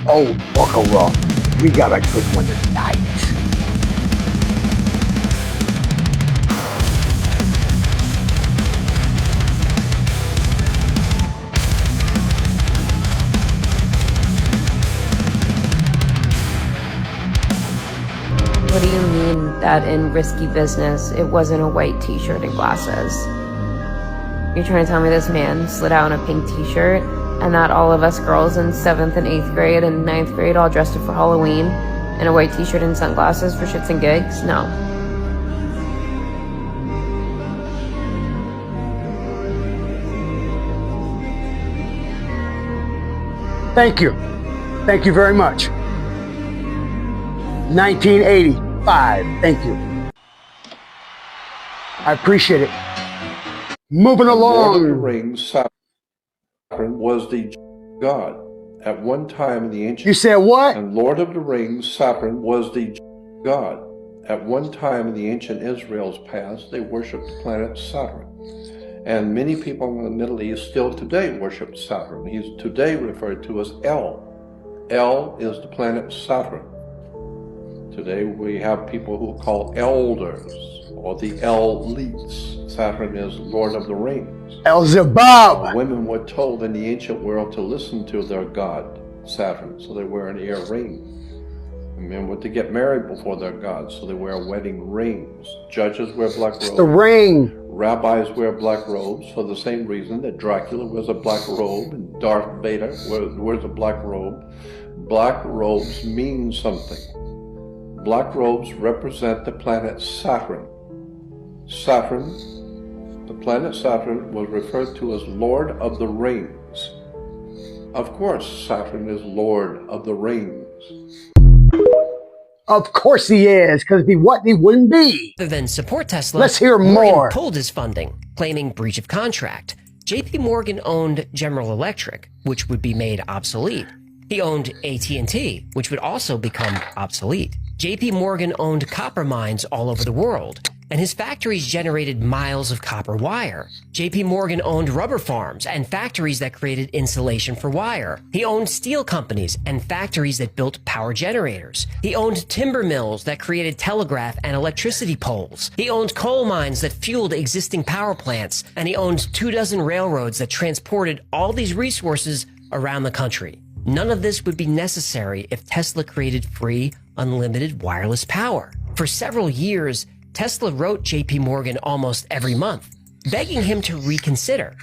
Oh, buckle up. We got a good one tonight. What do you mean that in Risky Business, it wasn't a white t-shirt and glasses? You're trying to tell me this man slid out in a pink t-shirt and that all of us girls in 7th and 8th grade and 9th grade all dressed up for Halloween in a white t-shirt and sunglasses for shits and gigs? No. Thank you. Thank you very much. 1985. Thank you. I appreciate it. Moving along. Lord of the Rings, Saturn was the god. At one time in the ancient... You said what? And Lord of the Rings, Saturn was the god. At one time in the ancient Israel's past, they worshipped the planet Saturn. And many people in the Middle East still today worship Saturn. He's today referred to as El. El is the planet Saturn. Today we have people who call elders or the elites. Saturn is Lord of the Rings. Elzebub. Women were told in the ancient world to listen to their god, Saturn, so they wear an earring. And men were to get married before their god, so they wear wedding rings. Judges wear black robes. The ring. Rabbis wear black robes for the same reason that Dracula wears a black robe and Darth Vader wears a black robe. Black robes mean something. Black robes represent the planet Saturn. Saturn, the planet Saturn, was referred to as Lord of the Rings. Of course, Saturn is Lord of the Rings. Of course he is, because if he wasn't, he wouldn't be. Rather than support Tesla, Let's hear Morgan more. pulled his funding, claiming breach of contract. JP Morgan owned General Electric, which would be made obsolete. He owned AT&T, which would also become obsolete. JP Morgan owned copper mines all over the world, and his factories generated miles of copper wire. JP Morgan owned rubber farms and factories that created insulation for wire. He owned steel companies and factories that built power generators. He owned timber mills that created telegraph and electricity poles. He owned coal mines that fueled existing power plants, and he owned 24 railroads that transported all these resources around the country. None of this would be necessary if Tesla created free, unlimited wireless power. For several years, Tesla wrote JP Morgan almost every month, begging him to reconsider.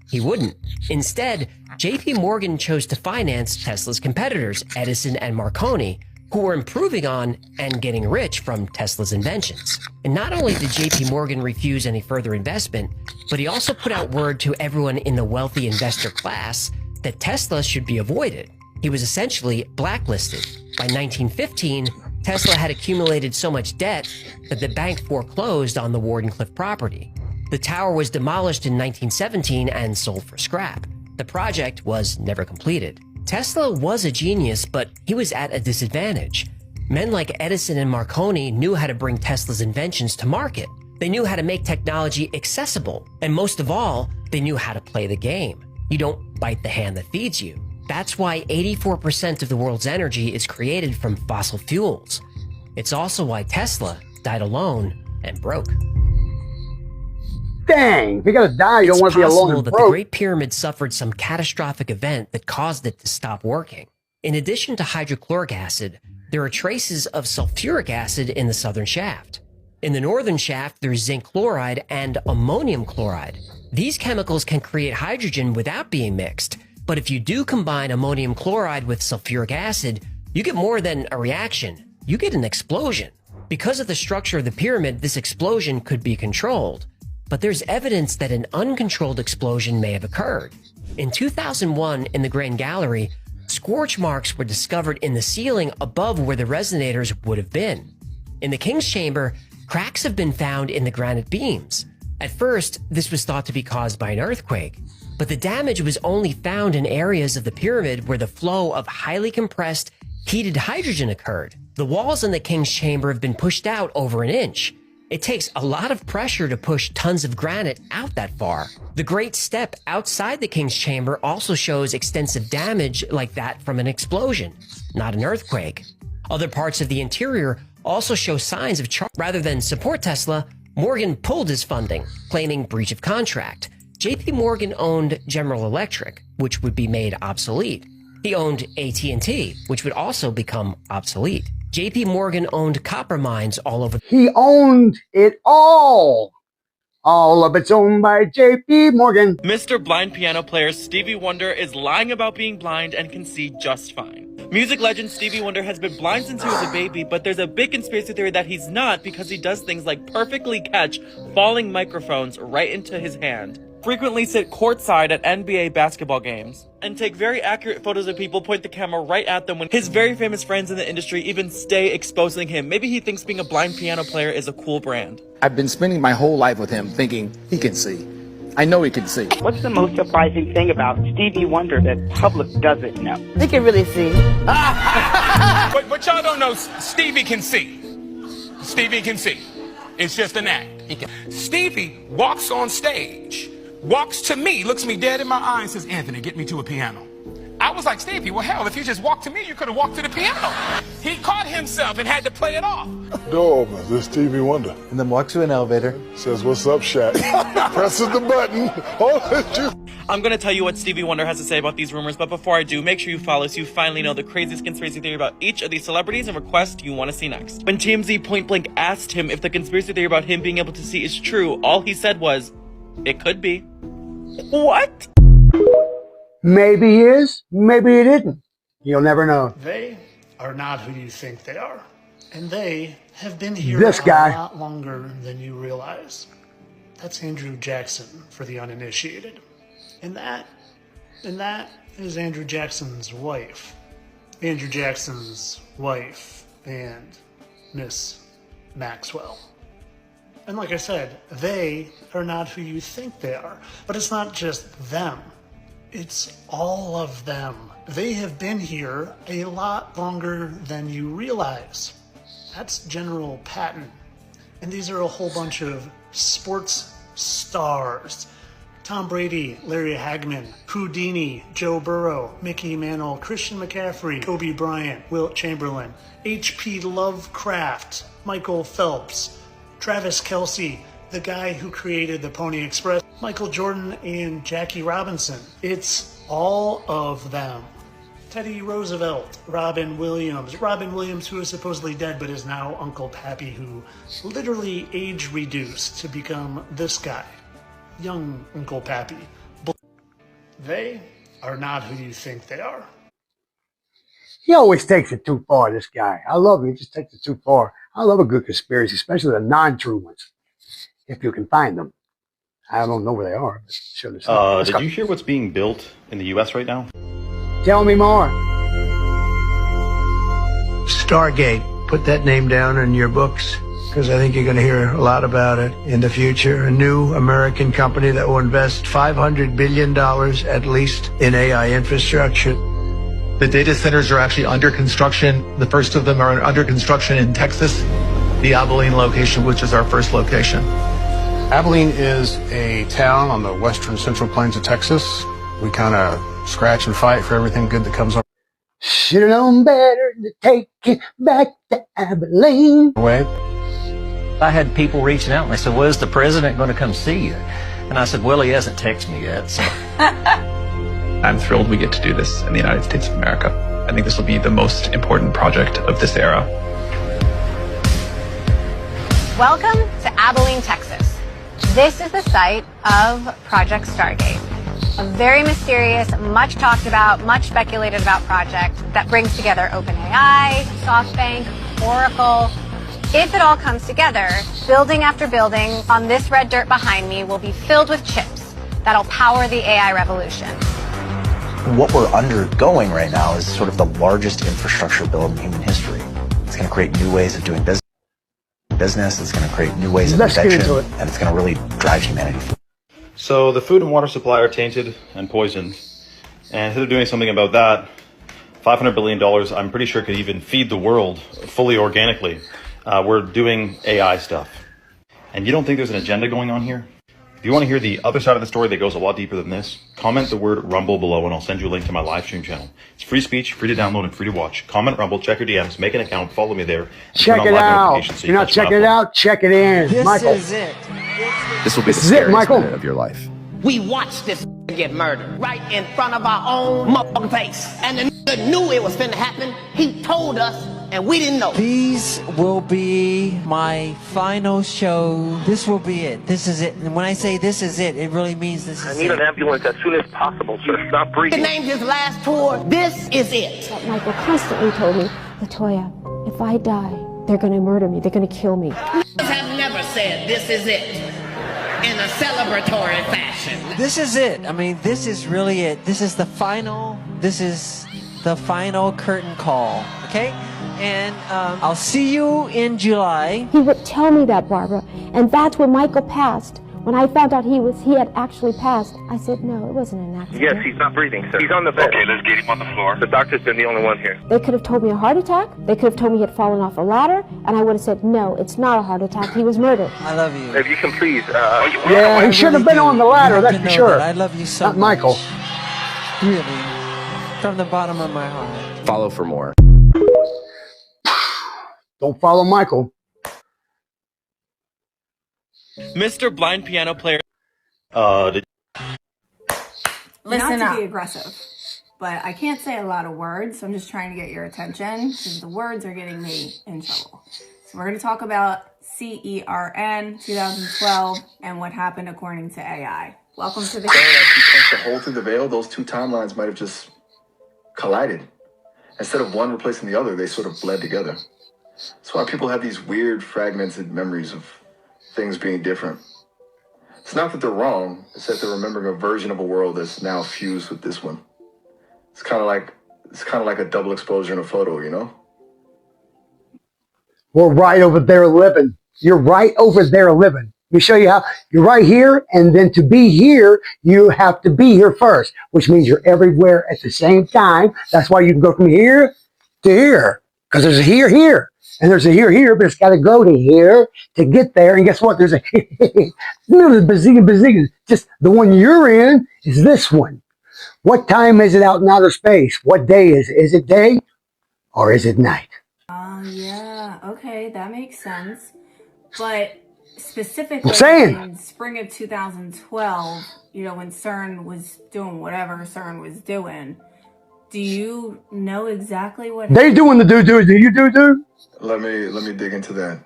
He wouldn't. Instead, JP Morgan chose to finance Tesla's competitors, Edison and Marconi, who were improving on and getting rich from Tesla's inventions. And not only did JP Morgan refuse any further investment, but he also put out word to everyone in the wealthy investor class that Tesla should be avoided. He was essentially blacklisted. By 1915, Tesla had accumulated so much debt that the bank foreclosed on the Wardenclyffe property. The tower was demolished in 1917 and sold for scrap. The project was never completed. Tesla was a genius, but he was at a disadvantage. Men like Edison and Marconi knew how to bring Tesla's inventions to market. They knew how to make technology accessible. And most of all, they knew how to play the game. You don't bite the hand that feeds you. That's why 84% of the world's energy is created from fossil fuels. It's also why Tesla died alone and broke. Dang, if you're gonna die, you don't want to be alone It's possible and that broke. the Great Pyramid suffered some catastrophic event that caused it to stop working. In addition to hydrochloric acid, there are traces of sulfuric acid in the southern shaft. In the northern shaft, there's zinc chloride and ammonium chloride. These chemicals can create hydrogen without being mixed. But if you do combine ammonium chloride with sulfuric acid, you get more than a reaction. You get an explosion. Because of the structure of the pyramid, this explosion could be controlled. But there's evidence that an uncontrolled explosion may have occurred. In 2001, in the Grand Gallery, scorch marks were discovered in the ceiling above where the resonators would have been. In the King's Chamber, cracks have been found in the granite beams. At first, this was thought to be caused by an earthquake. But the damage was only found in areas of the pyramid where the flow of highly compressed, heated hydrogen occurred. The walls in the King's Chamber have been pushed out over an inch. It takes a lot of pressure to push tons of granite out that far. The Great Step outside the King's Chamber also shows extensive damage like that from an explosion, not an earthquake. Other parts of the interior also show signs of charge. Rather than support Tesla, Morgan pulled his funding, claiming breach of contract. JP Morgan owned General Electric, which would be made obsolete. He owned AT&T, which would also become obsolete. JP Morgan owned copper mines all over. He owned it all. All of it's owned by JP Morgan. Mr. Blind Piano Player Stevie Wonder is lying about being blind and can see just fine. Music legend Stevie Wonder has been blind since he was a baby, but there's a big conspiracy theory that he's not because he does things like perfectly catch falling microphones right into his hand, frequently sit courtside at NBA basketball games, and take very accurate photos of people, point the camera right at them when his very famous friends in the industry even stay exposing him. Maybe he thinks being a blind piano player is a cool brand. I've been spending my whole life with him thinking he can see. I know he can see. What's the most surprising thing about Stevie Wonder that public doesn't know? They can really see. But y'all don't know Stevie can see. Stevie can see. It's just an act. Stevie walks on stage, walks to me, looks me dead in my eye and says, "Anthony, get me to a piano." I was like, Stevie, well, hell, if you just walked to me, you could have walked to the piano. He caught himself and had to play it off. Door opens. This Stevie Wonder. And then walks to an elevator. Says, "What's up, Shaq?" Presses the button. I'm gonna tell you what Stevie Wonder has to say about these rumors, but before I do, make sure you follow so you finally know the craziest conspiracy theory about each of these celebrities and request you want to see next. When TMZ point blank asked him if the conspiracy theory about him being able to see is true, all he said was, "It could be." What? Maybe he is, maybe it isn't. You'll never know. They are not who you think they are. And they have been here This guy. a lot longer than you realize. That's Andrew Jackson for the uninitiated. And that is Andrew Jackson's wife. Andrew Jackson's wife and Miss Maxwell. And like I said, they are not who you think they are. But it's not just them. It's all of them. They have been here a lot longer than you realize. That's General Patton. And these are a whole bunch of sports stars. Tom Brady, Larry Hagman, Houdini, Joe Burrow, Mickey Mantle, Christian McCaffrey, Kobe Bryant, Wilt Chamberlain, H.P. Lovecraft, Michael Phelps, Travis Kelce, the guy who created the Pony Express, Michael Jordan, and Jackie Robinson. It's all of them. Teddy Roosevelt, Robin Williams, who is supposedly dead but is now Uncle Pappy, who literally age reduced to become this guy, young Uncle Pappy. They are not who you think they are. He always takes it too far, this guy. I love him. He just takes it too far. I love a good conspiracy, especially the non-true ones, if you can find them. I don't know where they are, but sure there's some. Did you hear what's being built in the U.S. right now? Tell me more. Stargate. Put that name down in your books, because I think you're going to hear a lot about it in the future. A new American company that will invest $500 billion at least in AI infrastructure. The data centers are actually under construction. The first of them are under construction in Texas, the Abilene location, which is our first location. Abilene is a town on the western central plains of Texas. We kind of scratch and fight for everything good that comes our Should have known better to take it back to Abilene. way. I had people reaching out and they said, "Well, is the president going to come see you?" And I said, "Well, he hasn't texted me yet." So. I'm thrilled we get to do this in the United States of America. I think this will be the most important project of this era. Welcome to Abilene, Texas. This is the site of Project Stargate, a very mysterious, much talked about, much speculated about project that brings together OpenAI, SoftBank, Oracle. If it all comes together, building after building on this red dirt behind me will be filled with chips that'll power the AI revolution. What we're undergoing right now is sort of the largest infrastructure build in human history. It's going to create new ways of doing business. It's going to create new ways of invention, and it's going to really drive humanity forward. So the food and water supply are tainted and poisoned. And instead of doing something about that, $500 billion, I'm pretty sure could even feed the world fully organically. We're doing AI stuff. and you don't think there's an agenda going on here? If you want to hear the other side of the story that goes a lot deeper than this, comment the word Rumble below and I'll send you a link to my live stream channel. It's free speech, free to download, and free to watch. Comment Rumble, check your DMs, make an account, follow me there. Check it out. If you're not checking it out, check it in. This Michael. is it. This will be the This is it, scariest Michael. minute of your life. We watched this get murdered right in front of our own motherfucking face. And the nigga knew it was finna happen. He told us, and we didn't know. These will be my final show. This will be it. This is it. And when I say this is it, it really means this is it. I need an ambulance as soon as possible, sir. Stop breathing. He named his last tour, This Is It. Michael constantly told me, Latoya, if I die, they're gonna murder me. They're gonna kill me. Niggas have never said this is it in a celebratory fashion. This is it. I mean, this is really it. This is the final curtain call, okay? And I'll see you in July. He would tell me that, Barbara, and that's when Michael passed. When I found out he had actually passed, I said, no, it wasn't an accident. Yes, he's not breathing, sir. He's on the bed. Okay, let's get him on the floor. The doctor's been the only one here. They could have told me a heart attack. They could have told me he had fallen off a ladder, and I would have said, no, it's not a heart attack. He was murdered. I love you. If you can please, Yeah, he should have been on the ladder, that's for sure. I love you so Not Michael. much. Really. From the bottom of my heart. Follow for more. Don't follow Michael. Mr. Blind Piano Player. Listen Not to up. be aggressive, but I can't say a lot of words, so I'm just trying to get your attention because the words are getting me in trouble. So we're going to talk about CERN 2012 and what happened according to AI. Welcome to the... As he punched a hole through the veil, those two timelines might have just collided. Instead of one replacing the other, they sort of bled together. That's why people have these weird fragmented memories of things being different. It's not that they're wrong, it's that they're remembering a version of a world that's now fused with this one. It's kind of like a double exposure in a photo, you know? We're right over there living. You're right over there living. Let me show you how. You're right here, and then to be here, you have to be here first, which means you're everywhere at the same time. That's why you can go from here to here, because there's a here, and there's a here, but it's got to go to here to get there. And guess what? There's a bazillion. Just the one you're in is this one. What time is it out in outer space? What day is it? Is it day or is it night? Yeah, okay, that makes sense. But specifically I'm saying. in spring of 2012, you know, when CERN was doing whatever CERN was doing, do you know exactly what They doing the doo-doo. Do you doo-doo? Let me dig into that.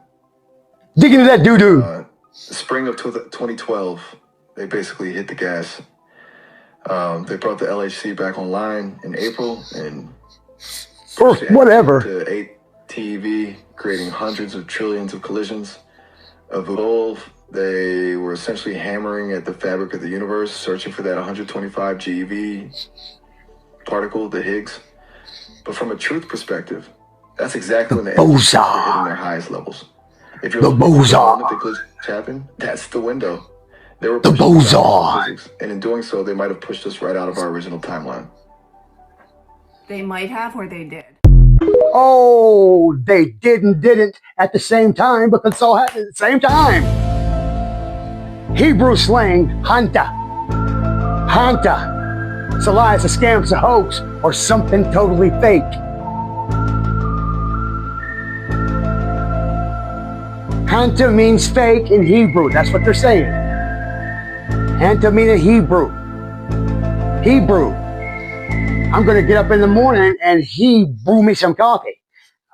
Dig into that doo-doo. Spring of 2012, they basically hit the gas. They brought the LHC back online in April and Or whatever. to 8 TeV, creating hundreds of trillions of collisions. Of 12, they were essentially hammering at the fabric of the universe, searching for that 125 GeV particle, the Higgs. But from a truth perspective, that's exactly when the entities are hitting their highest levels. If you're looking for the moment the glitch happened, that's the window. They were pushing us out of physics, and in doing so, they might have pushed us right out of our original timeline. they might have or they did? Oh, they didn't at the same time, because it's all happened at the same time. Hebrew slang, hanta. Hanta. It's a lie, it's a scam, it's a hoax, or something totally fake. Hanta means fake in Hebrew. That's what they're saying. Hanta meaning Hebrew. Hebrew. I'm going to get up in the morning and he brew me some coffee.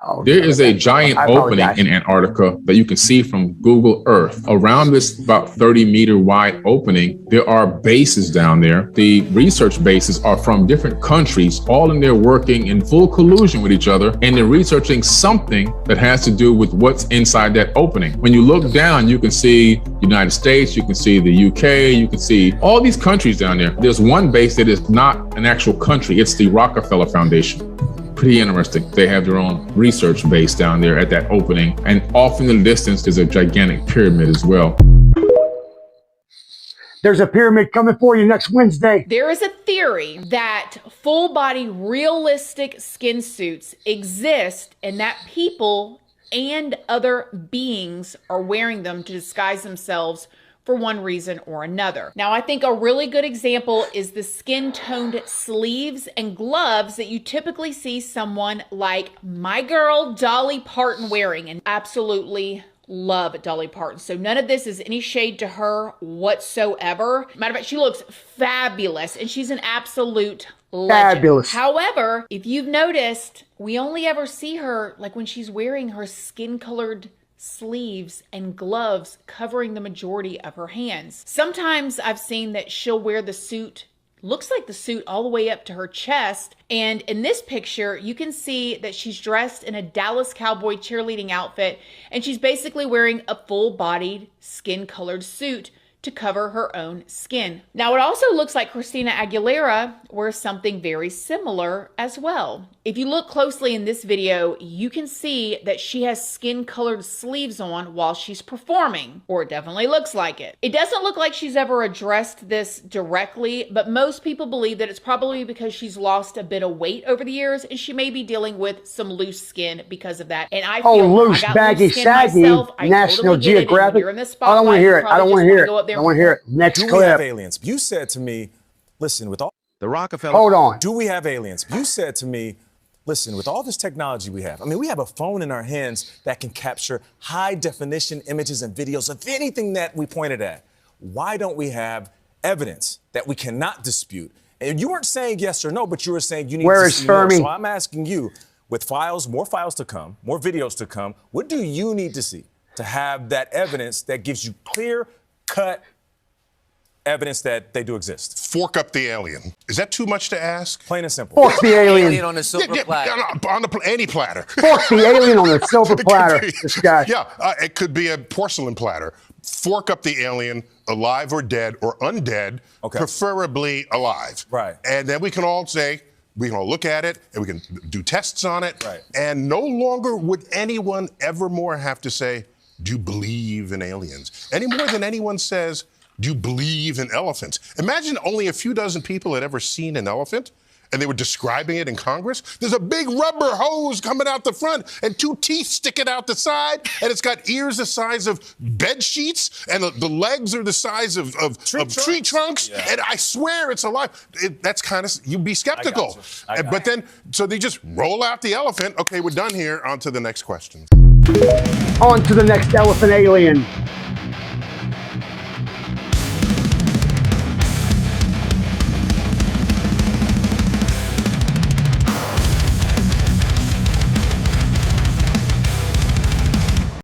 Oh, there is a giant opening in Antarctica that you can see from Google Earth. Around this about 30-meter wide opening, there are bases down there. The research bases are from different countries, all in there working in full collusion with each other, and they're researching something that has to do with what's inside that opening. When you look down, you can see the United States, you can see the UK, you can see all these countries down there. There's one base that is not an actual country. It's the Rockefeller Foundation. Pretty interesting. They have their own research base down there at that opening. And off in the distance, there's a gigantic pyramid as well. There's a pyramid coming for you next Wednesday. There is a theory that full body realistic skin suits exist and that people and other beings are wearing them to disguise themselves for one reason or another. Now, I think a really good example is the skin-toned sleeves and gloves that you typically see someone like my girl Dolly Parton wearing, and absolutely love Dolly Parton. So none of this is any shade to her whatsoever. Matter of fact, she looks fabulous and she's an absolute legend. Fabulous. However, if you've noticed, we only ever see her like when she's wearing her skin-colored sleeves and gloves covering the majority of her hands. Sometimes I've seen that she'll wear the suit, looks like the suit all the way up to her chest. And in this picture, you can see that she's dressed in a Dallas Cowboy cheerleading outfit, and she's basically wearing a full-bodied skin-colored suit to cover her own skin. Now, it also looks like Christina Aguilera wears something very similar as well. If you look closely in this video, you can see that she has skin-colored sleeves on while she's performing, or it definitely looks like it. It doesn't look like she's ever addressed this directly, but most people believe that it's probably because she's lost a bit of weight over the years and she may be dealing with some loose skin because of that. And I feel loose, baggy, saggy, National Geographic. I don't want to hear it. I don't want to hear it. I want to hear it. Next Do clip. we have aliens? You said to me, listen, with all the Rockefeller. Hold on. Do we have aliens? You said to me, listen, with all this technology we have, I mean, we have a phone in our hands that can capture high definition images and videos of anything that we pointed at. Why don't we have evidence that we cannot dispute? And you weren't saying yes or no, but you were saying you need Where to is see Fermi? more. So I'm asking you, with files, more files to come, more videos to come, what do you need to see to have that evidence that gives you clear-cut evidence that they do exist? Fork up the alien. Is that too much to ask? Plain and simple. Fork the alien. on a silver platter. On any platter. Fork the alien on a silver platter. This guy. Yeah, it could be a porcelain platter. Fork up the alien, alive or dead or undead, preferably alive. Right. And then we can all say, we can all look at it and we can do tests on it. Right. And no longer would anyone ever more have to say, do you believe in aliens? Any more than anyone says, do you believe in elephants? Imagine only a few dozen people had ever seen an elephant and they were describing it in Congress. There's a big rubber hose coming out the front and two teeth sticking out the side, and it's got ears the size of bed sheets, and the legs are the size of tree trunks. Yeah. And I swear it's alive. That's kind of, you'd be skeptical. But then, so they just roll out the elephant. Okay, we're done here. On to the next question. On to the next elephant alien.